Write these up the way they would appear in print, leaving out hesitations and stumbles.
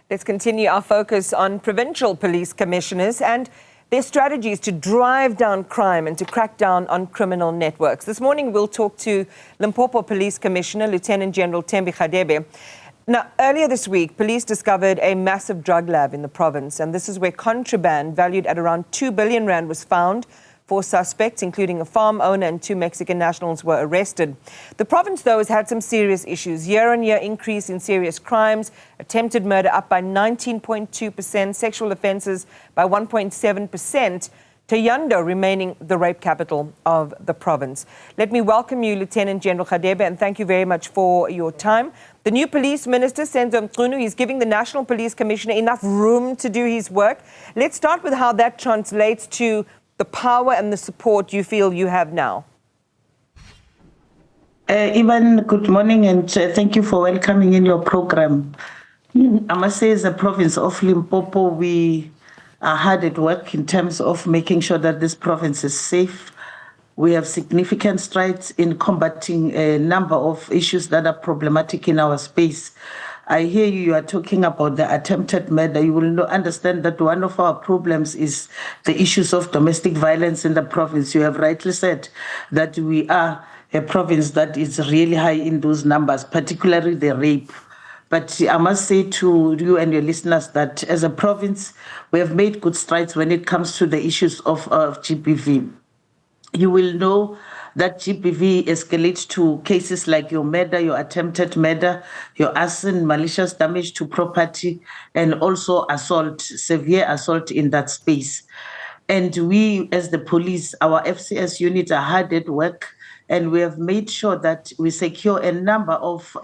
Let's continue our focus on provincial police commissioners and their strategies to drive down crime and to crack down on criminal networks. This morning, we'll talk to Limpopo Police Commissioner, Lieutenant General Thembi Hadebe. Now, earlier this week, police discovered a massive drug lab in the province, and this is where contraband valued at around 2 billion rand was found. 4 suspects, including a farm owner and 2 Mexican nationals, were arrested. The province, though, has had some serious issues. Year-on-year increase in serious crimes, attempted murder up by 19.2%, sexual offences by 1.7%, Thohoyandou remaining the rape capital of the province. Let me welcome you, Lieutenant General Hadebe, and thank you very much for your time. The new police minister, Newzroom, he's giving the National Police Commissioner enough room to do his work. Let's start with how that translates to the power and the support you feel you have now. Iman, good morning, and thank you for welcoming in your program. I must say, as a province of Limpopo, we are hard at work in terms of making sure that this province is safe. We have significant strides in combating a number of issues that are problematic in our space. I hear you are talking about the attempted murder. You will understand that one of our problems is the issues of domestic violence in the province. You have rightly said that we are a province that is really high in those numbers, particularly the rape. But I must say to you and your listeners that as a province, we have made good strides when it comes to the issues of GBV. You will know that GBV escalates to cases like your murder, your attempted murder, your arson, malicious damage to property, and also assault, severe assault in that space. And we, as the police, our FCS units are hard at work, and we have made sure that we secure a number of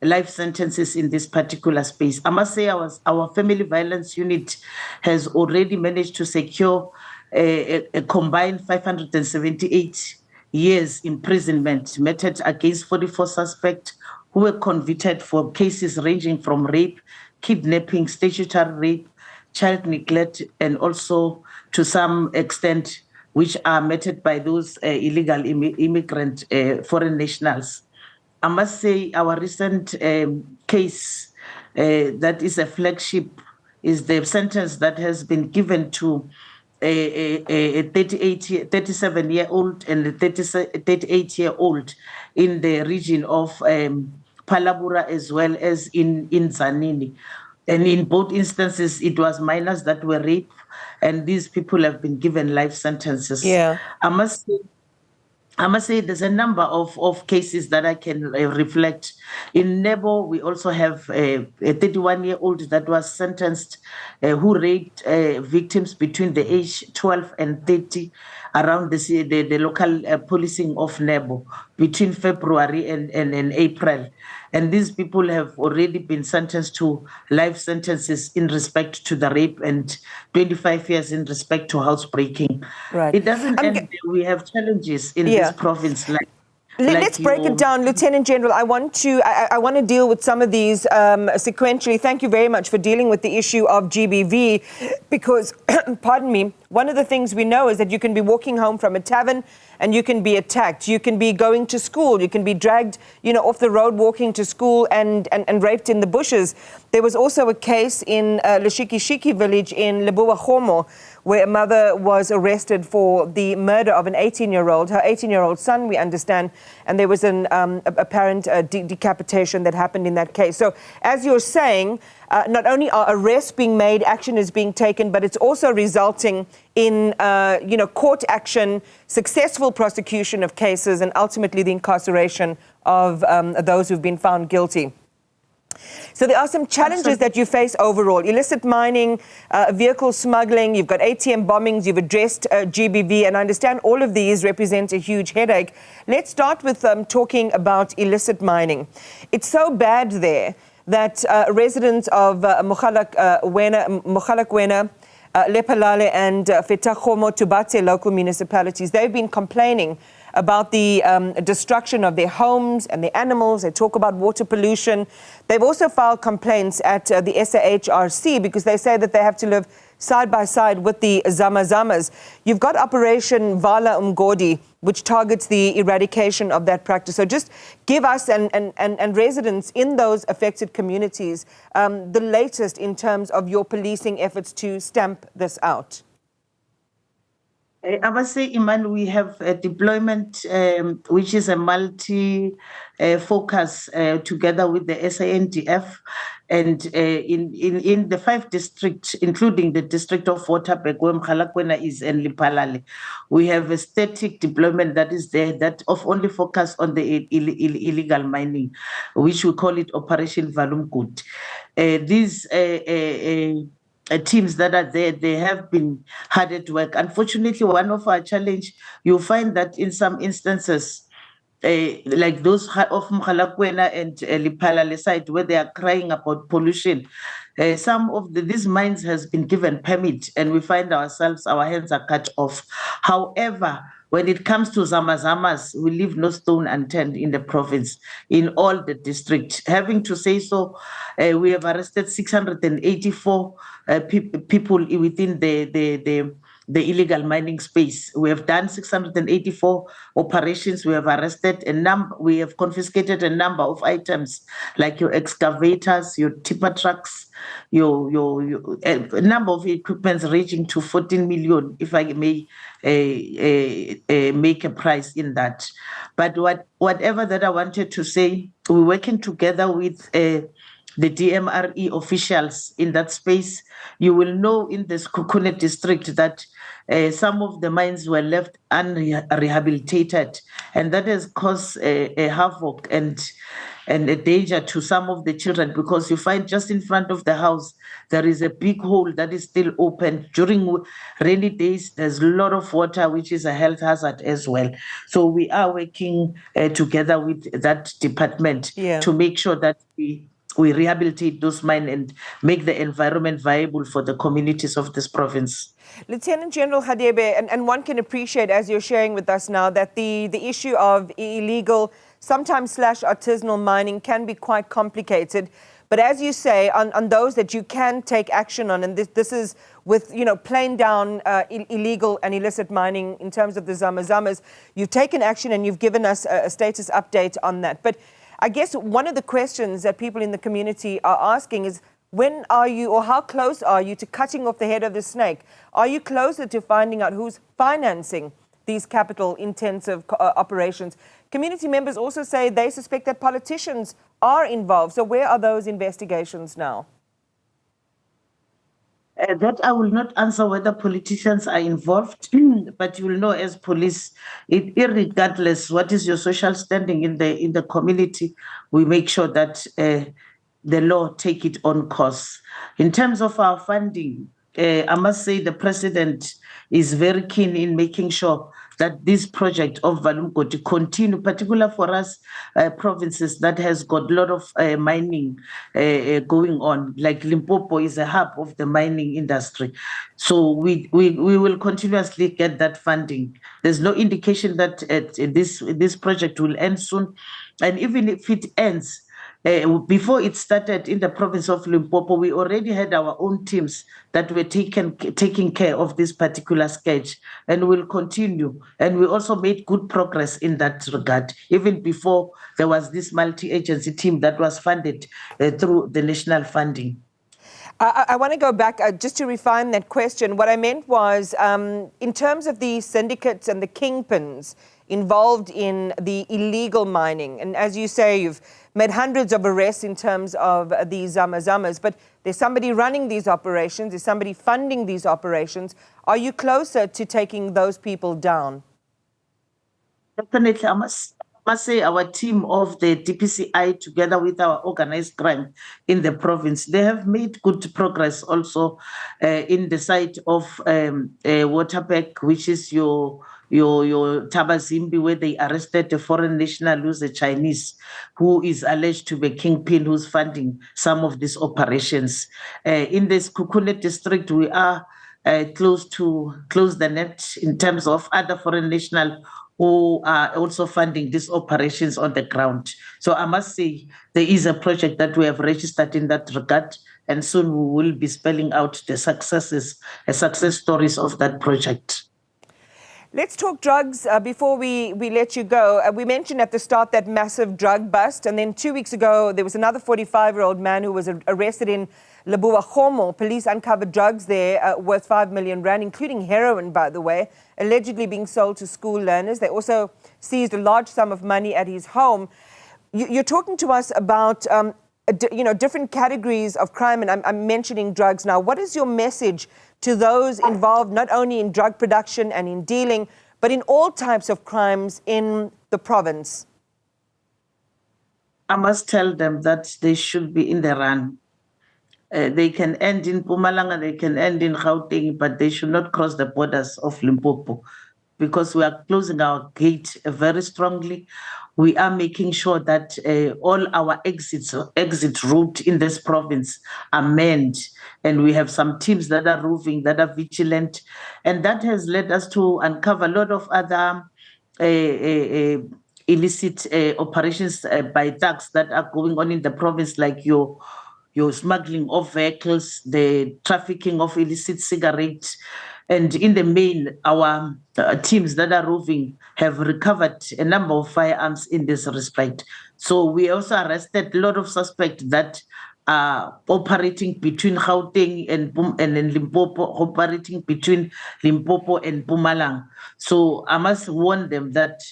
life sentences in this particular space. I must say our family violence unit has already managed to secure a combined 578 years imprisonment meted against 44 suspects who were convicted for cases ranging from rape, kidnapping, statutory rape, child neglect, and also to some extent which are meted by those illegal immigrant foreign nationals. I must say our recent case that is a flagship is the sentence that has been given to a 37-year-old and a 38-year-old in the region of Palabura as well as in Zanini. And in both instances, it was minors that were raped, and these people have been given life sentences. Yeah. I must say there's a number of cases that I can reflect. In Nebo, we also have a 31-year-old that was sentenced who raped victims between the age 12 and 30 around the local policing of Nebo between February and April. And these people have already been sentenced to life sentences in respect to the rape and 25 years in respect to housebreaking. Right. It doesn't end there. We have challenges in this province. Let's break it down, Lieutenant General. I want to deal with some of these sequentially. Thank you very much for dealing with the issue of GBV, because, pardon me, one of the things we know is that you can be walking home from a tavern and you can be attacked. You can be going to school. You can be dragged, off the road walking to school and raped in the bushes. There was also a case in Leshikishiki village in Lebowa, where a mother was arrested for the murder of an 18-year-old, her 18-year-old son, we understand, and there was an apparent decapitation that happened in that case. So, as you're saying, not only are arrests being made, action is being taken, but it's also resulting in, court action, successful prosecution of cases, and ultimately the incarceration of those who've been found guilty. So there are some challenges that you face overall. Illicit mining, vehicle smuggling, you've got ATM bombings, you've addressed GBV, and I understand all of these represent a huge headache. Let's start with talking about illicit mining. It's so bad there that residents of Mogalakwena, Lephalale and Fetagomo Tubatse local municipalities, they've been complaining about the destruction of their homes and their animals. They talk about water pollution. They've also filed complaints at the SAHRC because they say that they have to live side by side with the Zamazamas. You've got Operation Vala Umgodi, which targets the eradication of that practice. So just give us and residents in those affected communities the latest in terms of your policing efforts to stamp this out. I must say, Iman, we have a deployment which is a multi-focus together with the SANDF, and in the 5 districts, including the district of Waterberg, where Mkhalakwana is, and Lipalale, we have a static deployment that is there that of only focus on the illegal mining, which we call it Operation Valumgut. These teams that are there, they have been hard at work. Unfortunately, one of our challenge, you'll find that in some instances, like those of Mkhalakwana and Lipalale side, where they are crying about pollution, some of these mines has been given permit, and we find ourselves, our hands are cut off. However, when it comes to Zamazamas, we leave no stone unturned in the province, in all the districts. Having to say so, we have arrested 684 people within the illegal mining space. We have done 684 operations. We have arrested we have confiscated a number of items, like your excavators, your tipper trucks, your a number of equipments ranging to 14 million, if I may make a price in that. But whatever that I wanted to say, we're working together with the DMRE officials in that space. You will know in the Sekhukhune district that some of the mines were left unrehabilitated, and that has caused a havoc and a danger to some of the children, because you find just in front of the house there is a big hole that is still open. During rainy days, there's a lot of water, which is a health hazard as well. So we are working together with that department to make sure that we rehabilitate those mines and make the environment viable for the communities of this province. Lieutenant General Hadebe, and one can appreciate, as you're sharing with us now, that the issue of illegal, sometimes artisanal mining can be quite complicated. But as you say, on those that you can take action on, and this is with, plain down illegal and illicit mining in terms of the Zamazamas, you've taken action and you've given us a status update on that. But I guess one of the questions that people in the community are asking is, when are you, or how close are you to cutting off the head of the snake? Are you closer to finding out who's financing these capital-intensive operations? Community members also say they suspect that politicians are involved. So where are those investigations now? That I will not answer whether politicians are involved, but you will know as police, irregardless what is your social standing in the community, we make sure that the law take it on course. In terms of our funding, I must say the president is very keen in making sure that this project of Valumgoti continue, particularly for us provinces that has got a lot of mining going on, like Limpopo is a hub of the mining industry. So we will continuously get that funding. There's no indication that this project will end soon. And even if it ends, before it started in the province of Limpopo, we already had our own teams that were taking care of this particular sketch, and will continue. And we also made good progress in that regard, even before there was this multi-agency team that was funded through the national funding. I want to go back just to refine that question. What I meant was, in terms of the syndicates and the kingpins involved in the illegal mining, and as you say, you've made hundreds of arrests in terms of these Zamazamas, but there's somebody running these operations, there's somebody funding these operations. Are you closer to taking those people down? Definitely. I must say our team of the DPCI, together with our organized crime in the province, they have made good progress also in the site of Waterberg, which is your Tabazimbi, where they arrested a foreign national who's a Chinese, who is alleged to be Kingpin, who's funding some of these operations. In the Sekhukhune district, we are close the net in terms of other foreign national who are also funding these operations on the ground. So I must say there is a project that we have registered in that regard, and soon we will be spelling out the success stories of that project. Let's talk drugs before we let you go. We mentioned at the start that massive drug bust, and then 2 weeks ago there was another 45-year-old man who was arrested in Limpopo. Police uncovered drugs there worth 5 million rand, including heroin, by the way, allegedly being sold to school learners. They also seized a large sum of money at his home. You're talking to us about different categories of crime, and I'm mentioning drugs now. What is your message to those involved not only in drug production and in dealing, but in all types of crimes in the province? I must tell them that they should be in the run. They can end in Mpumalanga, they can end in Gauteng, but they should not cross the borders of Limpopo, because we are closing our gate very strongly. We are making sure that all our exit route in this province are manned, and we have some teams that are roving, that are vigilant, and that has led us to uncover a lot of other illicit operations by thugs that are going on in the province, like your smuggling of vehicles, the trafficking of illicit cigarettes. And in the main, our teams that are roving have recovered a number of firearms in this respect. So we also arrested a lot of suspects that are operating between Gauteng and Limpopo, operating between Limpopo and Mpumalanga. So I must warn them that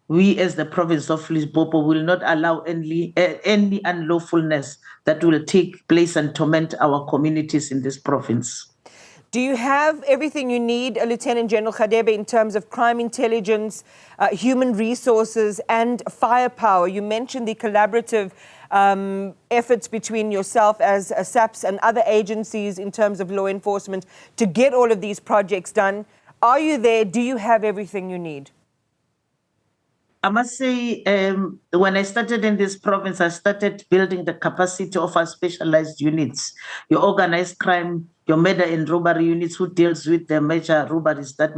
we as the province of Limpopo will not allow any unlawfulness that will take place and torment our communities in this province. Do you have everything you need, Lieutenant General Hadebe, in terms of crime intelligence, human resources and firepower? You mentioned the collaborative efforts between yourself as SAPS and other agencies in terms of law enforcement to get all of these projects done. Are you there? Do you have everything you need? I must say, when I started in this province, I started building the capacity of our specialized units, your organized crime, your murder and robbery units, who deals with the major robberies that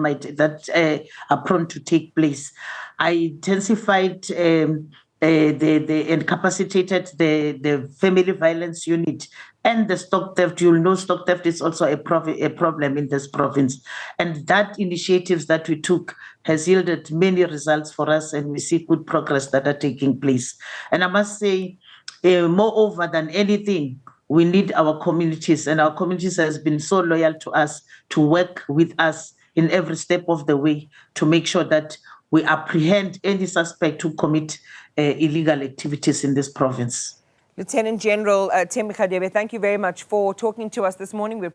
are prone to take place. I intensified and capacitated the family violence unit and the stock theft. You'll know stock theft is also a problem in this province. And that initiatives that we took has yielded many results for us, and we see good progress that are taking place. And I must say, moreover than anything, we need our communities, and our communities has been so loyal to us to work with us in every step of the way to make sure that we apprehend any suspect who commit illegal activities in this province. Lieutenant General Thembi, thank you very much for talking to us this morning.